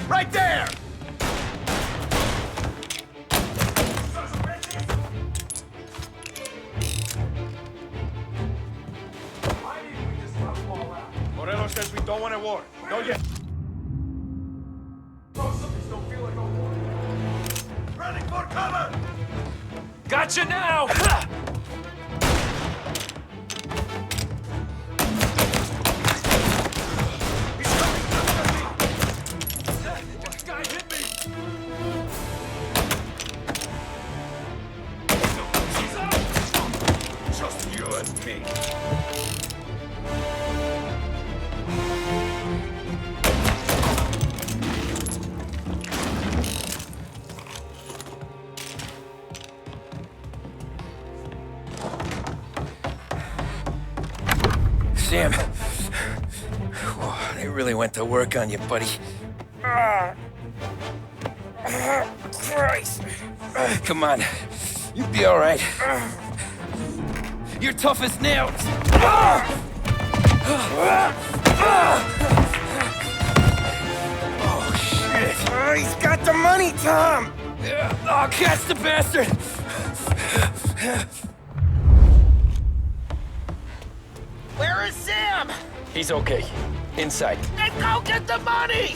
Right there! Morello says we don't want a war. Don't yet. Running for cover! Gotcha now! Just you and me. Sam, they really went to work on you, buddy. Christ. Come on, you'll be all right. You're tough as nails. Oh, shit. He's got the money, Tom. Oh, catch the bastard. Where is Sam? He's okay. Inside. Then go get the money!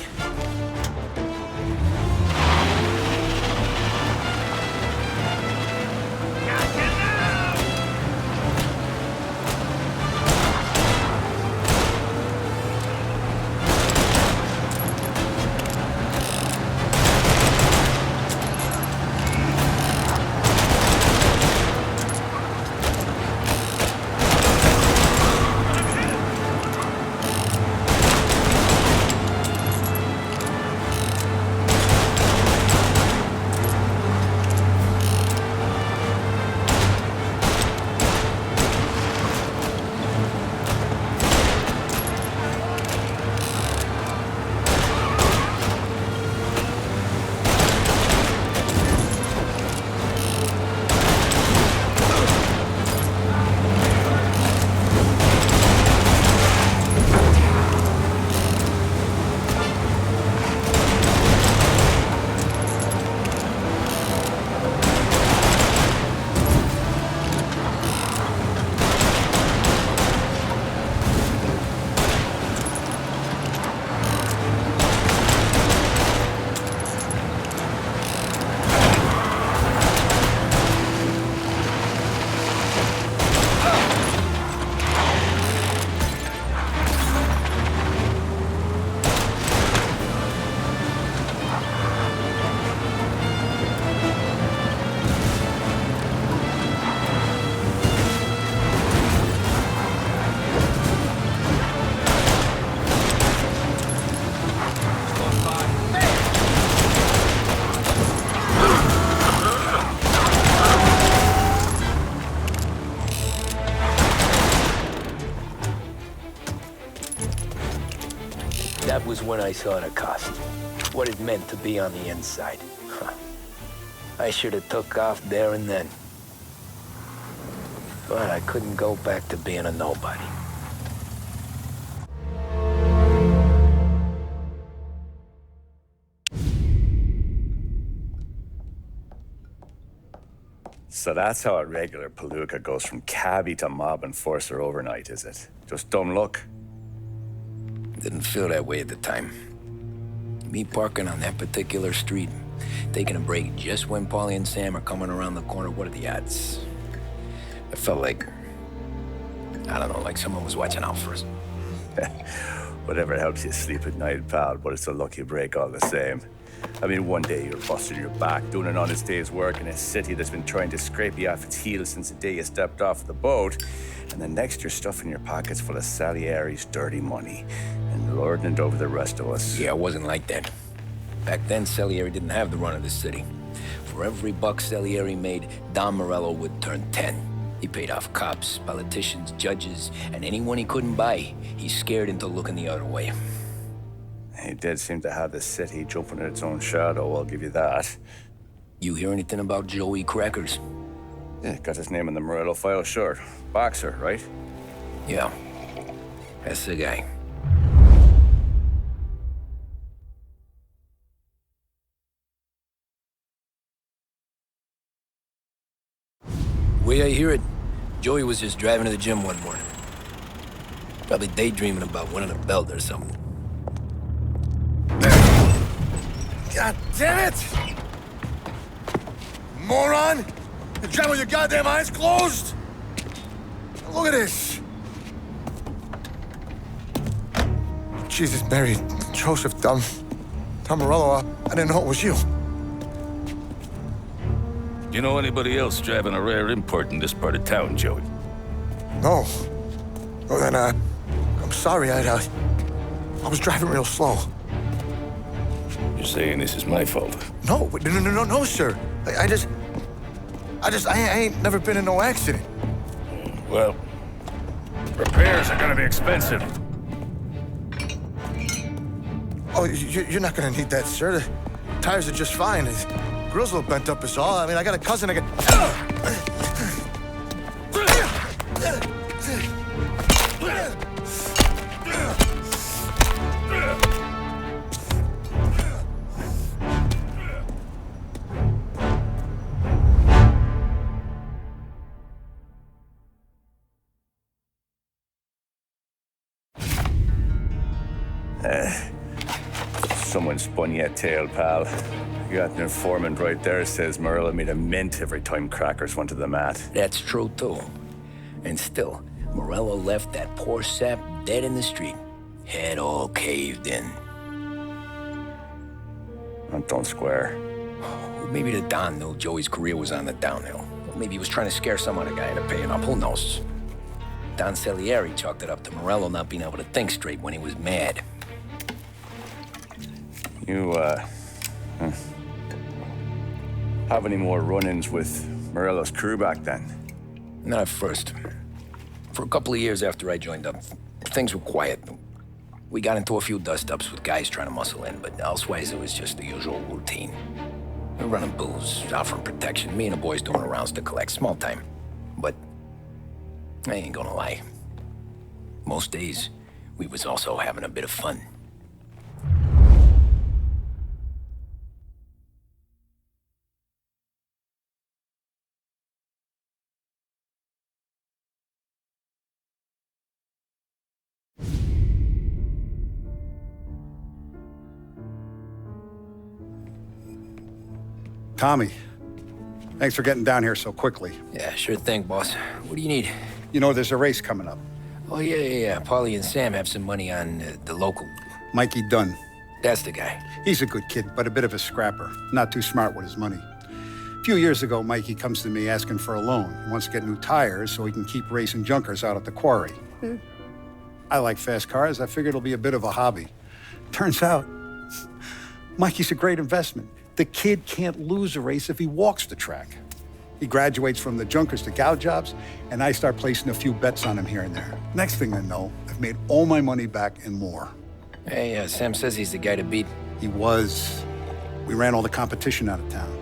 That was when I saw the cost. What it meant to be on the inside. Huh. I should have took off there and then. But I couldn't go back to being a nobody. So that's how a regular palooka goes from cabbie to mob enforcer overnight, is it? Just dumb luck? Didn't feel that way at the time. Me parking on that particular street, taking a break just when Paulie and Sam are coming around the corner, what are the odds? I felt like, I don't know, like someone was watching out for us. Whatever helps you sleep at night, pal, but it's a lucky break all the same. I mean, one day you're busting your back, doing an honest day's work in a city that's been trying to scrape you off its heels since the day you stepped off the boat, and the next you're stuffing your pockets full of Salieri's dirty money and lording it over the rest of us. Yeah, it wasn't like that. Back then, Salieri didn't have the run of the city. For every buck Salieri made, Don Morello would turn 10. He paid off cops, politicians, judges, and anyone he couldn't buy, he scared into looking the other way. He did seem to have the city jumping at its own shadow, I'll give you that. You hear anything about Joey Crackers? Yeah, got his name in the Morello file, sure. Boxer, right? Yeah, that's the guy. Way I hear it, Joey was just driving to the gym one morning. Probably daydreaming about winning a belt or something. God damn it! Moron! You're driving with your goddamn eyes closed? Look at this! Jesus, Mary, Joseph, Tom Morello, I didn't know it was you. You know anybody else driving a rare import in this part of town, Joey? No. Well, then, I'm sorry. I was driving real slow. You're saying this is my fault? No, no, sir. I ain't never been in no accident. Well, repairs are gonna be expensive. Oh, you're not gonna need that, sir. The tires are just fine. His grill's a little bent up is all. I mean, I got a cousin I can... Someone spun you a tail, pal. You got an informant right there says Morello made a mint every time crackers went to the mat. That's true, too. And still, Morello left that poor sap dead in the street. Head all caved in. That don't square. Maybe the Don knew Joey's career was on the downhill. Maybe he was trying to scare some other guy into paying up. Who knows? Don Salieri chalked it up to Morello not being able to think straight when he was mad. You, have any more run-ins with Morello's crew back then? Not at first. For a couple of years after I joined up, things were quiet. We got into a few dust-ups with guys trying to muscle in, but elsewise it was just the usual routine. We're running booze, offering protection, me and the boys doing the rounds to collect, small time. But I ain't gonna lie. Most days, we was also having a bit of fun. Tommy, thanks for getting down here so quickly. Yeah, sure thing, boss. What do you need? You know, there's a race coming up. Oh, yeah. Paulie and Sam have some money on the local. Mikey Dunn. That's the guy. He's a good kid, but a bit of a scrapper. Not too smart with his money. A few years ago, Mikey comes to me asking for a loan. He wants to get new tires so he can keep racing junkers out at the quarry. I like fast cars. I figured it'll be a bit of a hobby. Turns out, Mikey's a great investment. The kid can't lose a race if he walks the track. He graduates from the junkers to gal jobs, and I start placing a few bets on him here and there. Next thing I know, I've made all my money back and more. Hey, Sam says he's the guy to beat. He was. We ran all the competition out of town.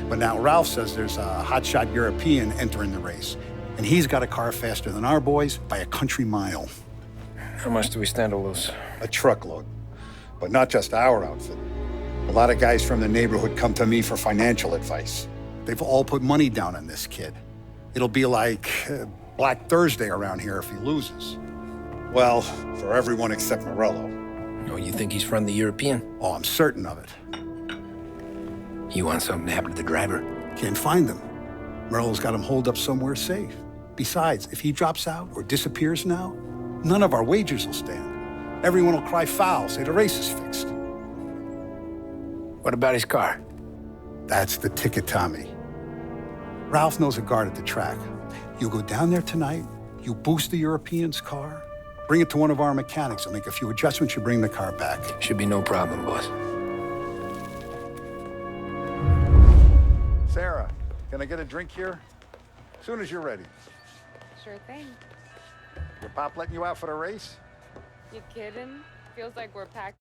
But now Ralph says there's a hotshot European entering the race, and he's got a car faster than our boys by a country mile. How much do we stand to lose? A truckload. But not just our outfit. A lot of guys from the neighborhood come to me for financial advice. They've all put money down on this kid. It'll be like Black Thursday around here if he loses. Well, for everyone except Morello. Oh, you think he's from the European? Oh, I'm certain of it. You want something to happen to the driver? Can't find him. Morello's got him holed up somewhere safe. Besides, if he drops out or disappears now, none of our wagers will stand. Everyone will cry foul, say the race is fixed. What about his car? That's the ticket, Tommy. Ralph knows a guard at the track. You go down there tonight, you boost the European's car, bring it to one of our mechanics, and make a few adjustments, you bring the car back. Should be no problem, boss. Sarah, can I get a drink here? As soon as you're ready. Sure thing. Your pop letting you out for the race? You kidding? Feels like we're packed.